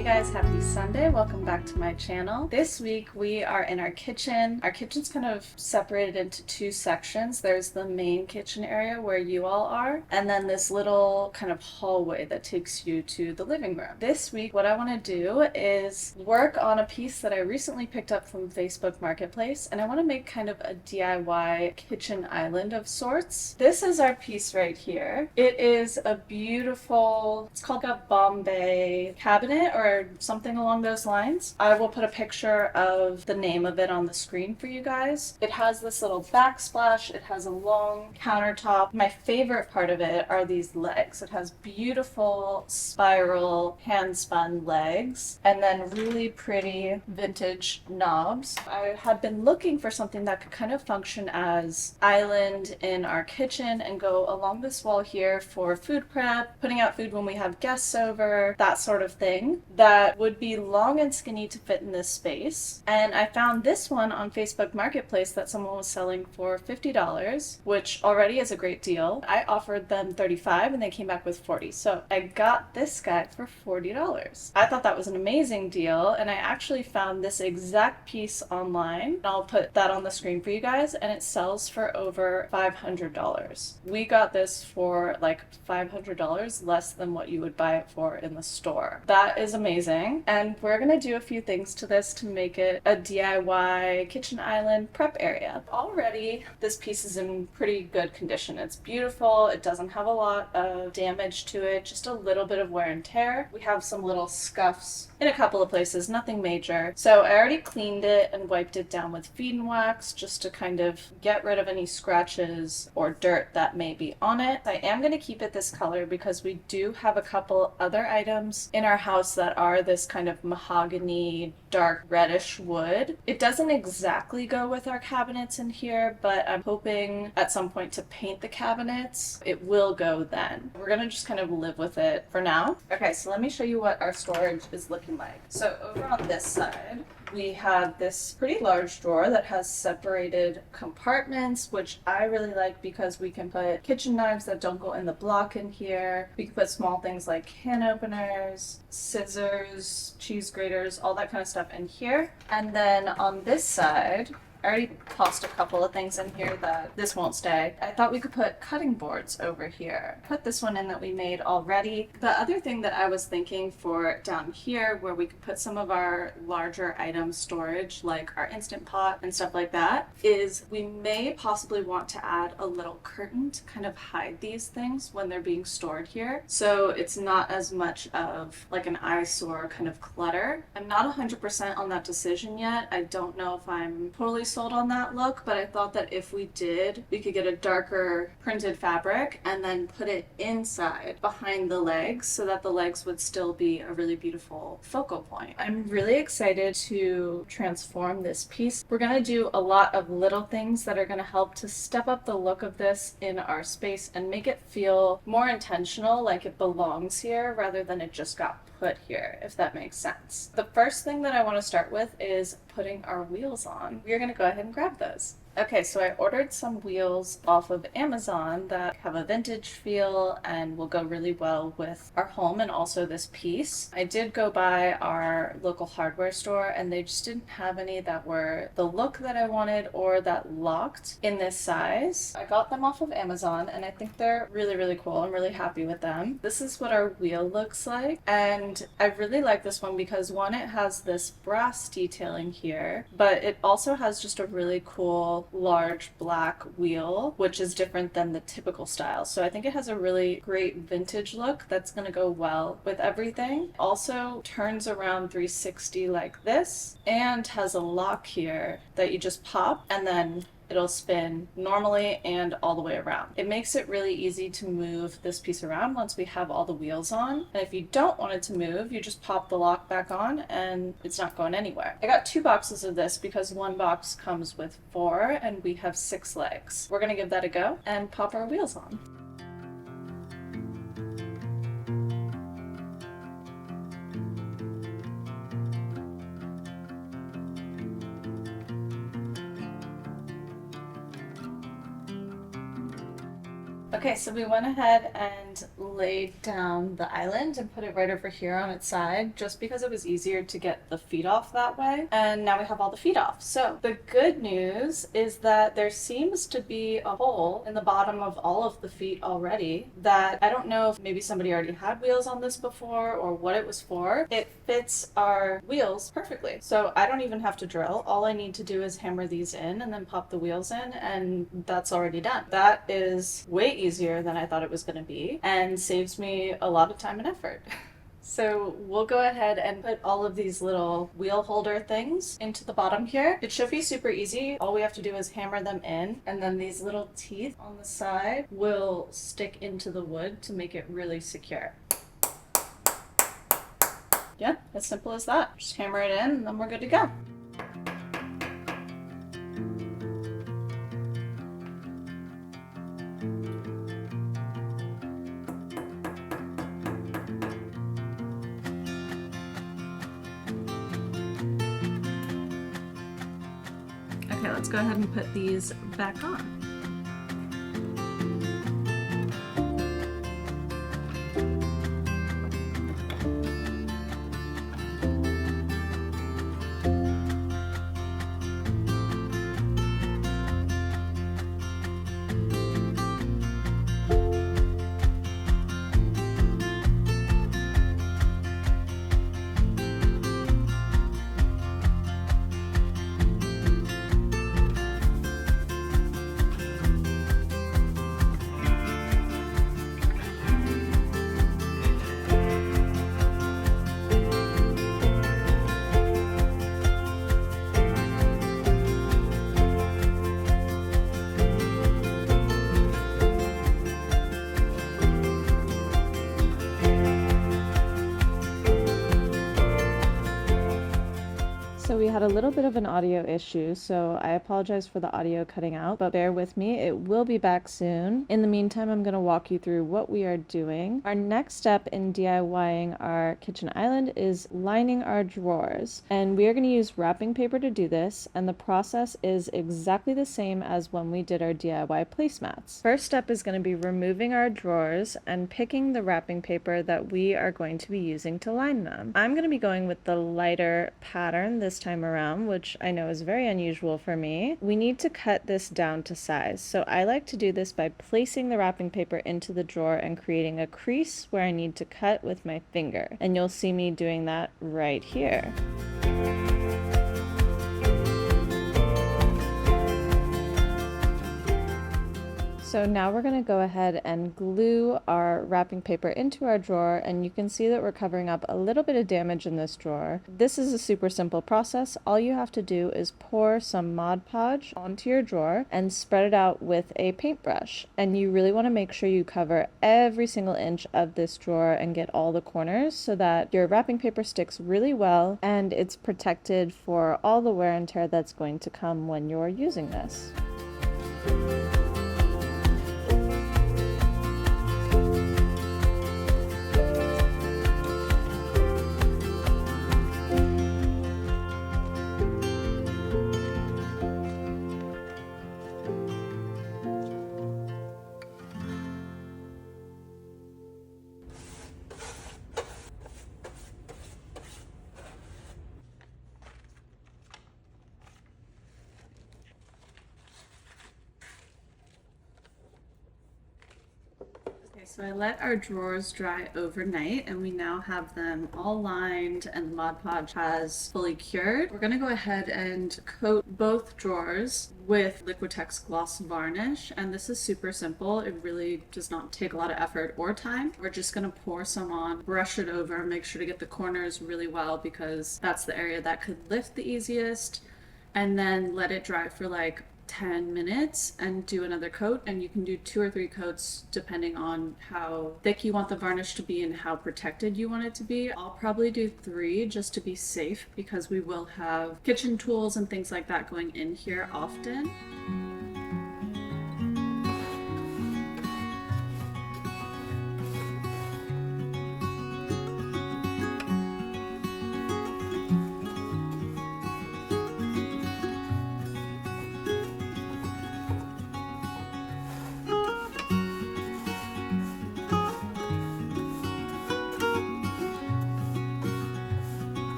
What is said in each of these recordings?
Hey guys, happy Sunday. Welcome back to my channel. This week we are in our kitchen. Our kitchen's kind of separated into two sections. There's the main kitchen area where you all are, and then this little kind of hallway that takes you to the living room. This week what I want to do is work on a piece that I recently picked up from Facebook Marketplace, and I want to make kind of a DIY kitchen island of sorts. This is our piece right here. It is a beautiful, it's called a Bombay cabinet or something along those lines. I will put a picture of the name of it on the screen for you guys. It has this little backsplash. It has a long countertop. My favorite part of it are these legs. It has beautiful spiral hand spun legs and then really pretty vintage knobs. I had been looking for something that could kind of function as island in our kitchen and go along this wall here for food prep, putting out food when we have guests over, that sort of thing, that would be long and skinny to fit in this space. And I found this one on Facebook Marketplace that someone was selling for $50, which already is a great deal. I offered them $35 and they came back with 40. So I got this guy for $40. I thought that was an amazing deal, and I actually found this exact piece online. I'll put that on the screen for you guys, and it sells for over $500. We got this for like $500 less than what you would buy it for in the store. That is amazing, and we're gonna do a few things to this to make it a DIY kitchen island prep area. Already this piece is in pretty good condition. It's beautiful. It doesn't have a lot of damage to it, just a little bit of wear and tear. We have some little scuffs in a couple of places, nothing major. So I already cleaned it and wiped it down with feed and wax just to kind of get rid of any scratches or dirt that may be on it. I am going to keep it this color because we do have a couple other items in our house that are this kind of mahogany, dark reddish wood. It doesn't exactly go with our cabinets in here, but I'm hoping at some point to paint the cabinets. It will go then. We're gonna just kind of live with it for now. Okay, so let me show you what our storage is looking like. So over on this side, we have this pretty large drawer that has separated compartments, which I really like because we can put kitchen knives that don't go in the block in here. We can put small things like can openers, scissors, cheese graters, all that kind of stuff in here. And then on this side, I already tossed a couple of things in here that this won't stay. I thought we could put cutting boards over here. Put this one in that we made already. The other thing that I was thinking for down here where we could put some of our larger item storage, like our Instant Pot and stuff like that, is we may possibly want to add a little curtain to kind of hide these things when they're being stored here. So it's not as much of like an eyesore kind of clutter. I'm not 100% on that decision yet. I don't know if I'm totally sold on that look, but I thought that if we did, we could get a darker printed fabric and then put it inside behind the legs so that the legs would still be a really beautiful focal point. I'm really excited to transform this piece. We're going to do a lot of little things that are going to help to step up the look of this in our space and make it feel more intentional, like it belongs here rather than it just got put here, if that makes sense. The first thing that I want to start with is putting our wheels on. We're going to go ahead and grab those. Okay, so I ordered some wheels off of Amazon that have a vintage feel and will go really well with our home and also this piece. I did go by our local hardware store and they just didn't have any that were the look that I wanted or that locked in this size. I got them off of Amazon and I think they're really, really cool. I'm really happy with them. This is what our wheel looks like, and I really like this one because one, it has this brass detailing here, but it also has just a really cool large black wheel, which is different than the typical style. So I think it has a really great vintage look that's going to go well with everything. Also turns around 360 like this and has a lock here that you just pop and then it'll spin normally and all the way around. It makes it really easy to move this piece around once we have all the wheels on. And if you don't want it to move, you just pop the lock back on and it's not going anywhere. I got 2 boxes of this because one box comes with 4 and we have 6 legs. We're gonna give that a go and pop our wheels on. Okay, so we went ahead and laid down the island and put it right over here on its side just because it was easier to get the feet off that way. And now we have all the feet off. So the good news is that there seems to be a hole in the bottom of all of the feet already that I don't know if maybe somebody already had wheels on this before or what it was for. It fits our wheels perfectly. So I don't even have to drill. All I need to do is hammer these in and then pop the wheels in, and that's already done. That is way easier than I thought it was going to be and saves me a lot of time and effort. So we'll go ahead and put all of these little wheel holder things into the bottom here. It should be super easy. All we have to do is hammer them in, and then these little teeth on the side will stick into the wood to make it really secure. Yeah, as simple as that. Just hammer it in and then we're good to go. Okay, let's go ahead and put these back on. So we had a little bit of an audio issue, so I apologize for the audio cutting out, but bear with me, it will be back soon. In the meantime, I'm going to walk you through what we are doing. Our next step in DIYing our kitchen island is lining our drawers, and we are going to use wrapping paper to do this, and the process is exactly the same as when we did our DIY placemats. First step is going to be removing our drawers and picking the wrapping paper that we are going to be using to line them. I'm going to be going with the lighter pattern this time around, which I know is very unusual for me. We need to cut this down to size, so I like to do this by placing the wrapping paper into the drawer and creating a crease where I need to cut with my finger, and you'll see me doing that right here. So now we're going to go ahead and glue our wrapping paper into our drawer, and you can see that we're covering up a little bit of damage in this drawer. This is a super simple process. All you have to do is pour some Mod Podge onto your drawer and spread it out with a paintbrush. And you really want to make sure you cover every single inch of this drawer and get all the corners so that your wrapping paper sticks really well and it's protected for all the wear and tear that's going to come when you're using this. So I let our drawers dry overnight, and we now have them all lined and the Mod Podge has fully cured. We're going to go ahead and coat both drawers with Liquitex gloss varnish, and this is super simple. It really does not take a lot of effort or time. We're just going to pour some on, brush it over, make sure to get the corners really well because that's the area that could lift the easiest, and then let it dry for like 10 minutes and do another coat, and you can do 2 or 3 coats depending on how thick you want the varnish to be and how protected you want it to be. I'll probably do 3 just to be safe because we will have kitchen tools and things like that going in here often.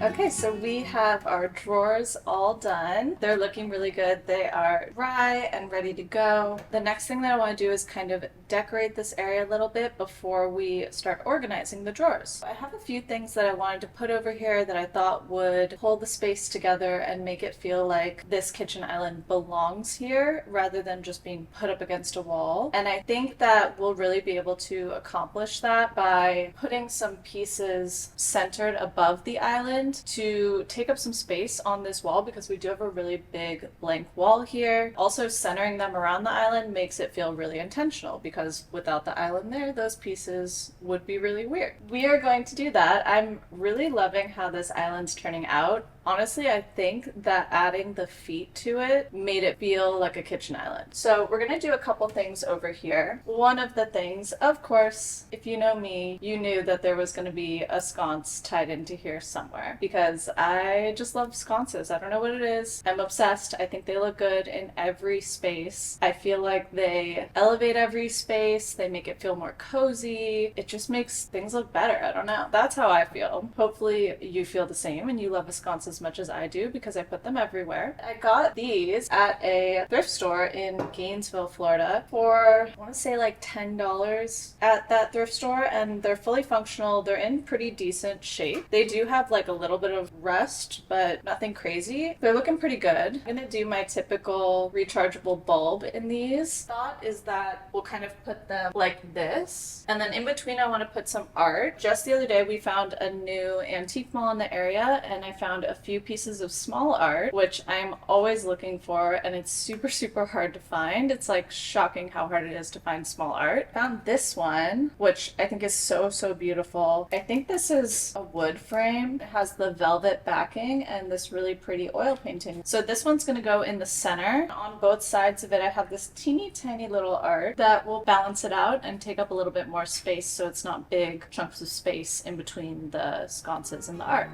Okay, so we have our drawers all done. They're looking really good. They are dry and ready to go. The next thing that I want to do is kind of decorate this area a little bit before we start organizing the drawers. I have a few things that I wanted to put over here that I thought would hold the space together and make it feel like this kitchen island belongs here rather than just being put up against a wall. And I think that we'll really be able to accomplish that by putting some pieces centered above the island to take up some space on this wall, because we do have a really big blank wall here. Also, centering them around the island makes it feel really intentional, because without the island there, those pieces would be really weird. We are going to do that. I'm really loving how this island's turning out. Honestly, I think that adding the feet to it made it feel like a kitchen island. So we're gonna do a couple things over here. One of the things, of course, if you know me, you knew that there was gonna be a sconce tied into here somewhere, because I just love sconces. I don't know what it is. I'm obsessed. I think they look good in every space. I feel like they elevate every space. They make it feel more cozy. It just makes things look better. I don't know. That's how I feel. Hopefully you feel the same and you love a sconce as much as I do, because I put them everywhere. I got these at a thrift store in Gainesville, Florida for, I want to say like $10 at that thrift store, and they're fully functional. They're in pretty decent shape. They do have like a little bit of rust, but nothing crazy. They're looking pretty good. I'm gonna do my typical rechargeable bulb in these. Thought is that we'll kind of put them like this, and then in between I want to put some art. Just the other day we found a new antique mall in the area, and I found a few pieces of small art, which I'm always looking for, and it's super hard to find. It's like shocking how hard it is to find small art. Found this one, which I think is so beautiful. I think this is a wood frame. It has the velvet backing and this really pretty oil painting. So this one's gonna go in the center. On both sides of it I have this teeny tiny little art that will balance it out and take up a little bit more space, so it's not big chunks of space in between the sconces and the art.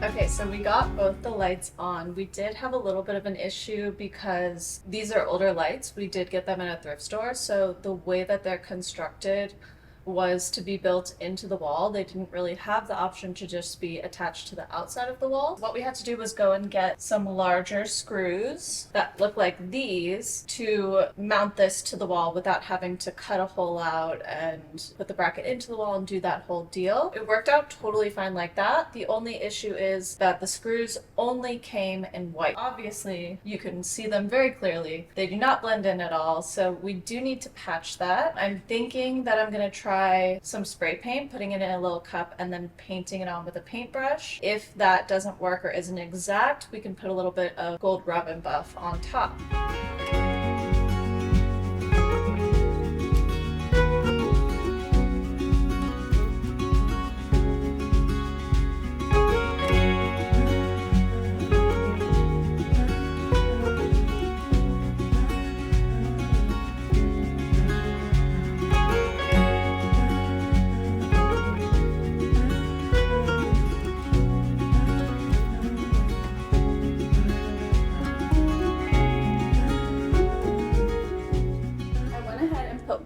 Okay, so we got both the lights on. We did have a little bit of an issue because these are older lights. We did get them at a thrift store, so the way that they're constructed was to be built into the wall. They didn't really have the option to just be attached to the outside of the wall. What we had to do was go and get some larger screws that look like these to mount this to the wall without having to cut a hole out and put the bracket into the wall and do that whole deal. It worked out totally fine like that. The only issue is that the screws only came in white. Obviously, you can see them very clearly. They do not blend in at all, so we do need to patch that. I'm thinking that I'm gonna try some spray paint, putting it in a little cup and then painting it on with a paintbrush. If that doesn't work or isn't exact, we can put a little bit of gold rub and buff on top.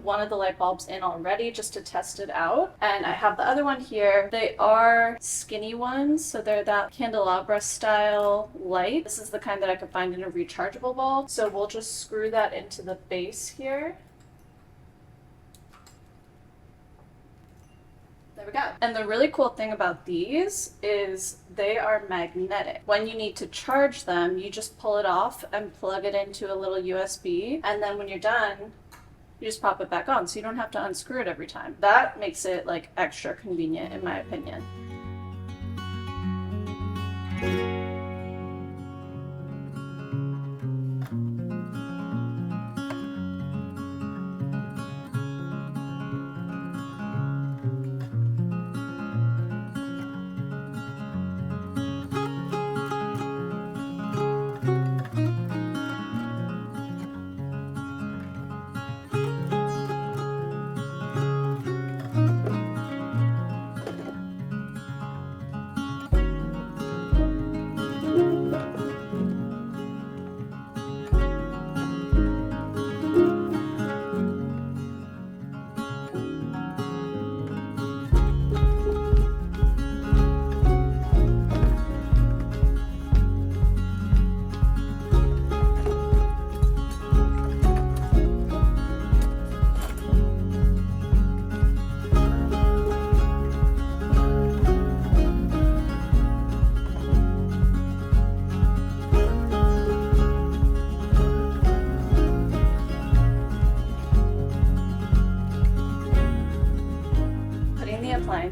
One of the light bulbs in already just to test it out, and I have the other one here. They are skinny ones, so they're that candelabra style light. This is the kind that I could find in a rechargeable bulb, so we'll just screw that into the base here. There we go. And the really cool thing about these is they are magnetic. When you need to charge them, you just pull it off and plug it into a little USB, and then when you're done, you just pop it back on, so you don't have to unscrew it every time. That makes it like extra convenient in my opinion.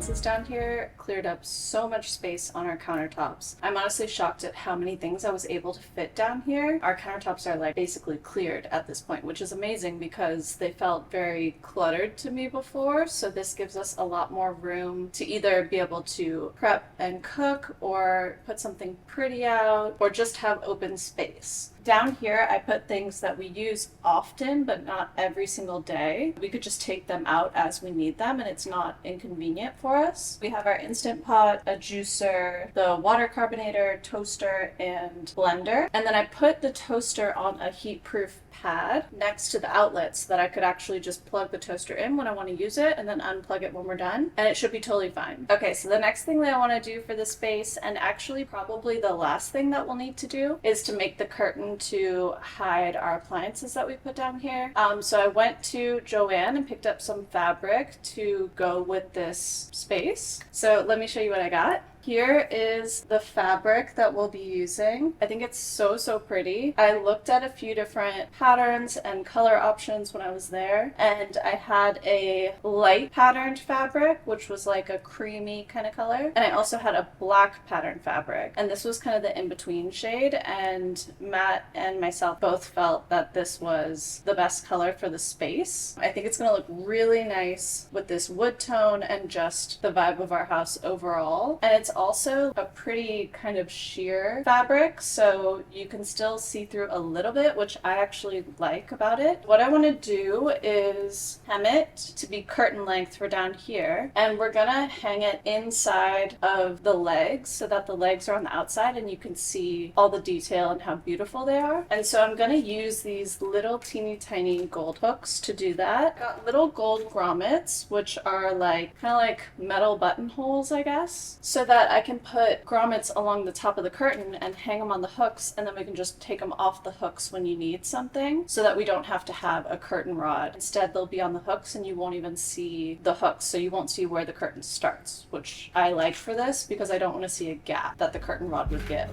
appliances down here cleared up so much space on our countertops. I'm honestly shocked at how many things I was able to fit down here. Our countertops are like basically cleared at this point, which is amazing because they felt very cluttered to me before. So this gives us a lot more room to either be able to prep and cook or put something pretty out or just have open space. Down here, I put things that we use often, but not every single day. We could just take them out as we need them, and it's not inconvenient for us. We have our Instant Pot, a juicer, the water carbonator, toaster, and blender. And then I put the toaster on a heat-proof pad next to the outlet so that I could actually just plug the toaster in when I want to use it and then unplug it when we're done, and it should be totally fine. Okay, so the next thing that I want to do for this space, and actually probably the last thing that we'll need to do, is to make the curtain to hide our appliances that we put down here. So I went to Joann and picked up some fabric to go with this space. So let me show you what I got. Here is the fabric that we'll be using. I think it's so pretty. I looked at a few different patterns and color options when I was there, and I had a light patterned fabric, which was like a creamy kind of color, and I also had a black patterned fabric, and this was kind of the in-between shade, and Matt and myself both felt that this was the best color for the space. I think it's gonna look really nice with this wood tone and just the vibe of our house overall, and it's also a pretty kind of sheer fabric, so you can still see through a little bit, which I actually like about it. What I want to do is hem it to be curtain length for down here, and we're gonna hang it inside of the legs so that the legs are on the outside and you can see all the detail and how beautiful they are. And so I'm gonna use these little teeny tiny gold hooks to do that. Got little gold grommets, which are like kind of like metal buttonholes, I guess, so that I can put grommets along the top of the curtain and hang them on the hooks, and then we can just take them off the hooks when you need something, so that we don't have to have a curtain rod. Instead, they'll be on the hooks and you won't even see the hooks, so you won't see where the curtain starts, which I like for this because I don't want to see a gap that the curtain rod would give.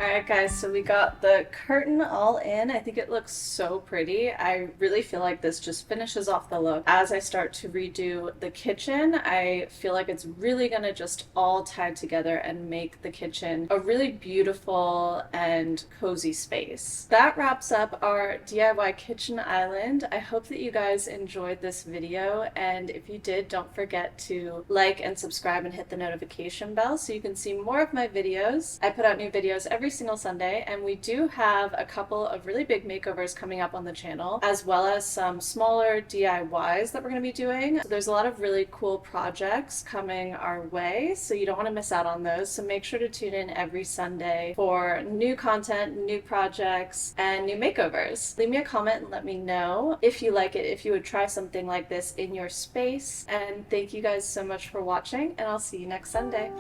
Alright guys, so we got the curtain all in. I think it looks so pretty. I really feel like this just finishes off the look. As I start to redo the kitchen, I feel like it's really gonna just all tie together and make the kitchen a really beautiful and cozy space. That wraps up our DIY kitchen island. I hope that you guys enjoyed this video, and if you did, don't forget to like and subscribe and hit the notification bell so you can see more of my videos. I put out new videos every single Sunday, and we do have a couple of really big makeovers coming up on the channel, as well as some smaller DIYs that we're going to be doing. So there's a lot of really cool projects coming our way, so you don't want to miss out on those. So make sure to tune in every Sunday for new content, new projects, and new makeovers. Leave me a comment and let me know if you like it, if you would try something like this in your space. And thank you guys so much for watching, and I'll see you next Sunday.